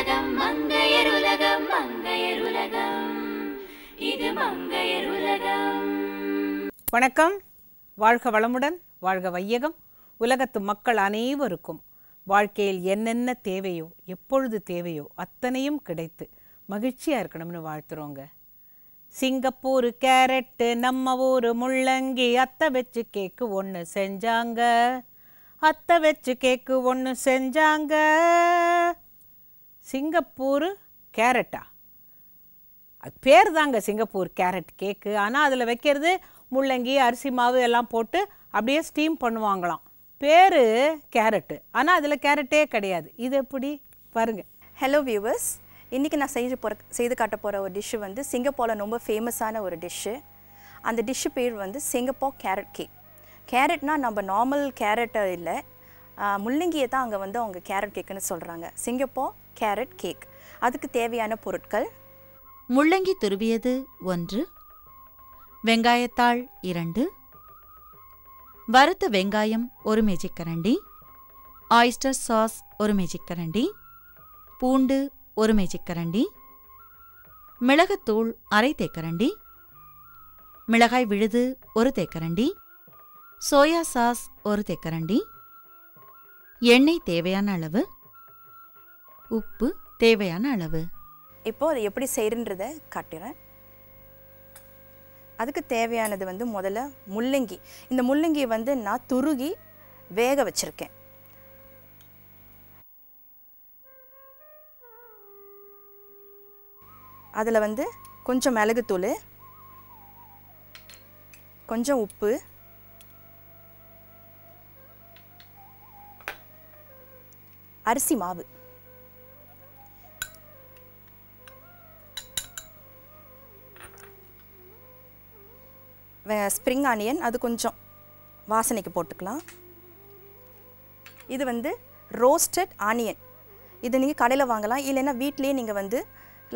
மங்கையருலகம் மங்கையருலகம் மங்கையருலகம் இது மங்கையருலகம். வணக்கம். வாழ்க வளமுடன், வாழ்க வையகம். உலகத்து மக்கள் அனைவருக்கும் வாழ்க்கையில் என்னென்ன தேவையோ, எப்பொழுது தேவையோ அத்தனையும் கிடைத்து மகிழ்ச்சியாக இருக்கணும்னு வாழ்த்துறோங்க. சிங்கப்பூர் கேரட்டு, நம்ம ஊர் முள்ளங்கி, அத்தை வச்சு கேக்கு ஒன்று செஞ்சாங்க, அத்தை வச்சு கேக்கு ஒன்று செஞ்சாங்க. சிங்கப்பூர் கேரட்டா? அது பேர் தாங்க சிங்கப்பூர் கேரட் கேக்கு. ஆனால் அதில் வைக்கிறது முள்ளங்கி, அரிசி மாவு எல்லாம் போட்டு அப்படியே ஸ்டீம் பண்ணுவாங்களாம். பேர் கேரட்டு, ஆனால் அதில் கேரட்டே கிடையாது. இது எப்படி பாருங்கள். ஹலோ வியூவர்ஸ், இன்றைக்கி நான் செய்து காட்ட போகிற ஒரு டிஷ்ஷு வந்து சிங்கப்பூரில் ரொம்ப ஃபேமஸான ஒரு டிஷ்ஷு. அந்த டிஷ்ஷு பேர் வந்து சிங்கப்பூர் கேரட் கேக். கேரட்னால் நம்ம நார்மல் கேரட்டை இல்லை, முள்ளங்கியை தான் அங்கே வந்து அவங்க கேரட் கேக்குன்னு சொல்கிறாங்க. Singapore carrot cake. அதுக்கு தேவையான பொருட்கள்: முள்ளங்கி துருவியது 1, வெங்காயத்தாள் 2, வறுத்த வெங்காயம் 1 மேஜிக்கரண்டி, ஆயிஸ்டர் சாஸ் 1 மேஜிக்கரண்டி, பூண்டு 1 மேஜிக்கரண்டி, மிளகுத்தூள் அரை தேக்கரண்டி, மிளகாய் விழுது 1 தேக்கரண்டி, சோயா சாஸ் 1 தேக்கரண்டி, எண்ணெய் தேவையான அளவு, உப்பு தேவையான அளவு. இப்போது அதை எப்படி செய்கிறன்றதை காட்டுறேன். அதுக்கு தேவையானது வந்து முதல்ல முள்ளங்கி. இந்த முள்ளங்கியை வந்து நான் துருகி வேக வச்சுருக்கேன். அதில் வந்து கொஞ்சம் மிளகுத்தூள், கொஞ்சம் உப்பு, அரிசி மாவு, ஸ்ப்ரிங் ஆனியன், அது கொஞ்சம் வாசனைக்கு போட்டுக்கலாம். இது வந்து ரோஸ்டட் ஆனியன். இது நீங்கள் கடையில் வாங்கலாம், இல்லைன்னா வீட்லேயே நீங்கள் வந்து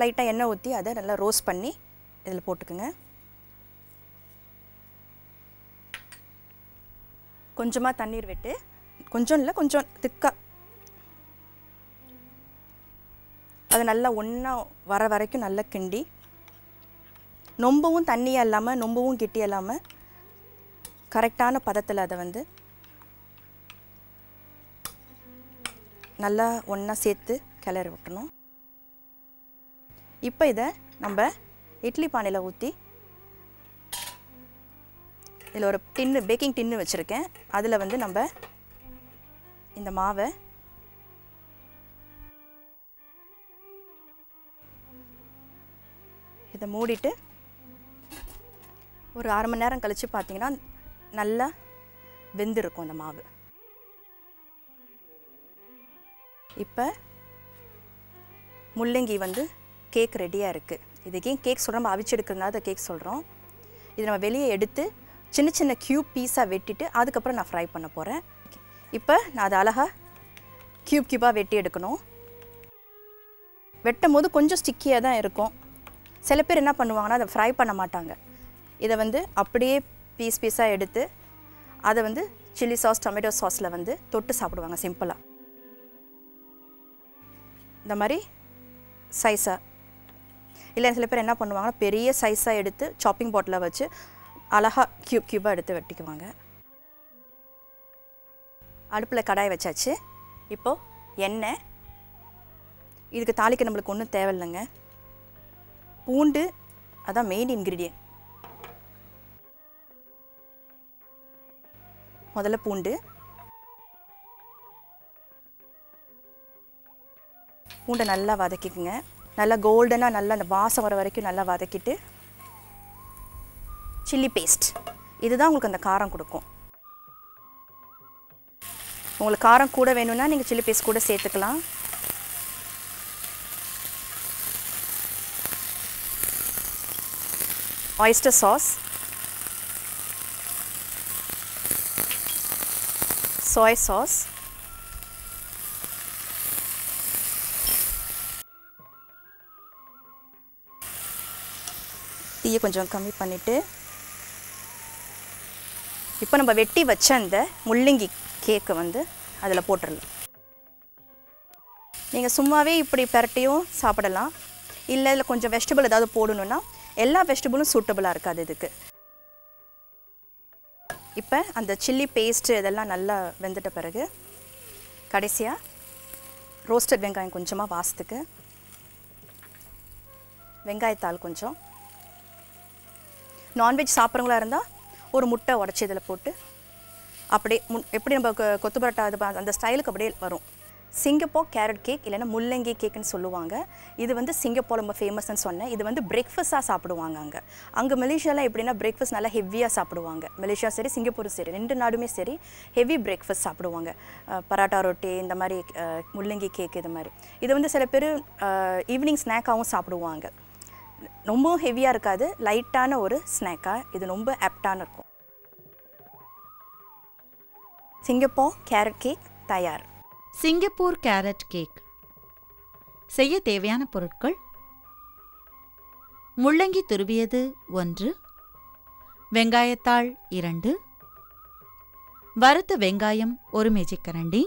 லைட்டாக எண்ணெய் ஊற்றி அதை நல்லா ரோஸ்ட் பண்ணி இதில் போட்டுக்குங்க. கொஞ்சமாக தண்ணீர் விட்டு, கொஞ்சம் இல்லை கொஞ்சம் திக்காக, அது நல்லா ஒன்றா வர வரைக்கும் நல்லா கிண்டி, ரொம்பவும் தண்ணியாக இல்லாமல் ரொம்பவும் கெட்டியாக இல்லாமல் கரெக்டான பதத்தில் அதை வந்து நல்லா ஒன்றா சேர்த்து கிளறி விட்டணும். இப்போ இதை நம்ம இட்லி பானையில் ஊற்றி, இதில் ஒரு டின்னு, பேக்கிங் டின்னு வச்சுருக்கேன். அதில் வந்து நம்ம இந்த மாவை இதை மூடிட்டு ஒரு 1/2 மணி நேரம் கழித்து பார்த்தீங்கன்னா நல்லா வெந்திருக்கும் அந்த மாவு. இப்போ முள்ளங்கி வந்து கேக் ரெடியாக இருக்குது. இதுக்கு ஏன் கேக் சொல்கிறோம், நம்ம அவிச்சு எடுக்கிறதுனால அதை கேக் சொல்கிறோம். இதை நம்ம வெளியே எடுத்து சின்ன சின்ன க்யூப் பீஸாக வெட்டிட்டு அதுக்கப்புறம் நான் ஃப்ரை பண்ண போகிறேன். இப்போ நான் அதை அழகாக க்யூபாக வெட்டி எடுக்கணும். வெட்டும் போது கொஞ்சம் ஸ்டிக்கியாக தான் இருக்கும். சில பேர் என்ன பண்ணுவாங்கன்னா அதை ஃப்ரை பண்ண மாட்டாங்க. இதை வந்து அப்படியே பீஸாக எடுத்து அதை வந்து சில்லி சாஸ், டொமேட்டோ சாஸில் வந்து தொட்டு சாப்பிடுவாங்க சிம்பிளாக. இந்த மாதிரி சைஸாக, இல்லை சில பேர் என்ன பண்ணுவாங்கன்னா பெரிய சைஸாக எடுத்து சாப்பிங் போட்டில் வச்சு அழகாக க்யூபாக எடுத்து வெட்டிக்குவாங்க. அடுப்பில் கடாய் வச்சாச்சு. இப்போது எண்ணெய். இதுக்கு தாளிக்க நம்மளுக்கு ஒன்றும் தேவையில்லைங்க. பூண்டு அதான் மெயின் இன்க்ரீடியன்ட். முதல்ல பூண்டு பூண்டை நல்லா வதக்கிக்குங்க. நல்லா கோல்டனாக நல்லா அந்த வாசம் வர வரைக்கும் நல்லா வதக்கிட்டு, சில்லி பேஸ்ட், இதுதான் உங்களுக்கு அந்த காரம் கொடுக்கும். உங்களுக்கு காரம் கூட வேணும்னா நீங்கள் சில்லி பேஸ்ட் கூட சேர்த்துக்கலாம். ஆயிஸ்டர் சாஸ், soy sauce, தீயை கொஞ்சம் கம்மி பண்ணிவிட்டு, இப்போ நம்ம வெட்டி வச்ச அந்த முள்ளங்கி கேக்கை வந்து அதில் போட்டுடலாம். நீங்கள் சும்மாவே இப்படி பெரட்டியும் சாப்பிடலாம். இல்லை இதில் கொஞ்சம் வெஜிடபிள் ஏதாவது போடணுன்னா எல்லா வெஜிடபிளும் சூட்டபுளாக இருக்காது இதுக்கு. இப்போ அந்த சில்லி பேஸ்ட்டு இதெல்லாம் நல்லா வெந்துட்ட பிறகு கடைசியாக ரோஸ்டட் வெங்காயம் கொஞ்சமாக வாசத்துக்கு, வெங்காயத்தாள் கொஞ்சம், நான்வெஜ் சாப்பிட்றவங்களா இருந்தால் ஒரு முட்டை உடச்சி இதில் போட்டு அப்படியே எப்படி நம்ம கொத்து பரோட்டா அது அந்த ஸ்டைலுக்கு அப்படியே வரும். சிங்கப்பூர் கேரட் கேக் இல்லைன்னா முள்ளங்கி கேக்குன்னு சொல்லுவாங்க. இது வந்து சிங்கப்பூர் ரொம்ப ஃபேமஸ்ன்னு சொன்னேன். இது வந்து பிரேக்ஃபாஸ்ட்டாக சாப்பிடுவாங்க அங்கே மலேசியாவில் எப்படின்னா பிரேக்ஃபாஸ்ட் நல்லா ஹெவியாக சாப்பிடுவாங்க. மலேசியா சரி சிங்கப்பூரும் சரி 2 நாடுமே சரி ஹெவி பிரேக்ஃபாஸ்ட் சாப்பிடுவாங்க. பரோட்டா ரொட்டி இந்த மாதிரி முள்ளங்கி கேக் இது மாதிரி. இது வந்து சில பேர் ஈவினிங் ஸ்நாக்காகவும் சாப்பிடுவாங்க. ரொம்ப ஹெவியாக இருக்காது, லைட்டான ஒரு ஸ்நாக்காக இது ரொம்ப ஆப்டான இருக்கும். சிங்கப்பூர் கேரட் கேக் தயார். சிங்கப்பூர் கேரட் கேக் செய்ய தேவையான பொருட்கள்: முள்ளங்கி துருவியது 1, வெங்காயத்தாள் 2, வறுத்த வெங்காயம் 1 மேஜிக்கரண்டி,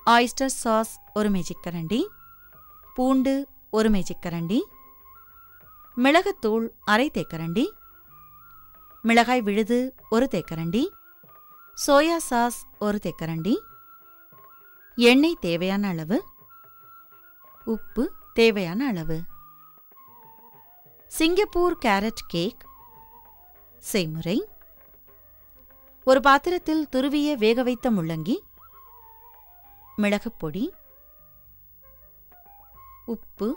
ஆயிஸ்டர் சாஸ் 1 மேஜிக்கரண்டி, பூண்டு 1 மேஜிக்கரண்டி, மிளகுத்தூள் அரை தேக்கரண்டி, மிளகாய் விழுது 1 தேக்கரண்டி, சோயா சாஸ் 1 தேக்கரண்டி, எண்ணெய் தேவையான அளவு, உப்பு தேவையான அளவு. சிங்கப்பூர் கேரட் கேக் செய்முறை: ஒரு பாத்திரத்தில் துருவிய வேக வைத்த முள்ளங்கி, மிளகுப்பொடி, உப்பு,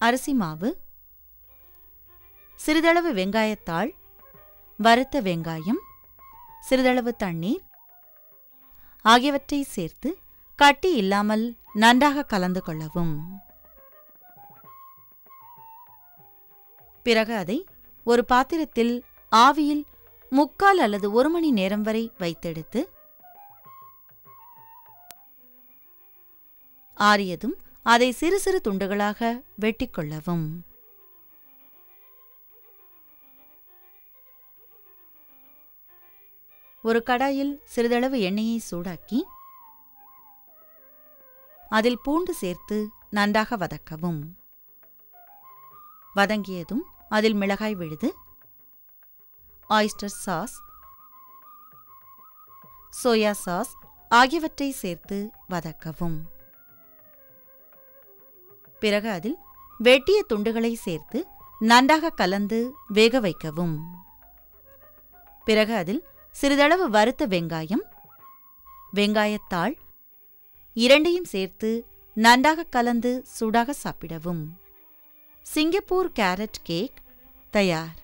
அரிசி மாவு, சிறிதளவு வெங்காயத்தாள், வறுத்த வெங்காயம், சிறிதளவு தண்ணீர் ஆகியவற்றை சேர்த்து கட்டி இல்லாமல் நன்றாக கலந்து கொள்ளவும். பிறகு அதை ஒரு பாத்திரத்தில் ஆவியில் 3/4 அல்லது 1 மணி நேரம் வரை வைத்தெடுத்து ஆறியதும் அதை சிறு சிறு துண்டுகளாக வெட்டிக்கொள்ளவும். ஒரு கடாயில் சிறிதளவு எண்ணெயை சூடாக்கி அதில் பூண்டு சேர்த்து நன்றாக வதக்கவும். வதங்கியதும் அதில் மிளகாய் விழுது, ஆயிஸ்டர் சாஸ், சோயா சாஸ் ஆகியவற்றை சேர்த்து வதக்கவும். பிறகு அதில் வெட்டிய துண்டுகளை சேர்த்து நன்றாக கலந்து வேக வைக்கவும். பிறகு அதில் சிறிதளவு வறுத்த வெங்காயம், வெங்காயத்தாள் இரண்டையும் சேர்த்து நன்றாக கலந்து சூடாக சாப்பிடவும். சிங்கப்பூர் கேரட் கேக் தயார்.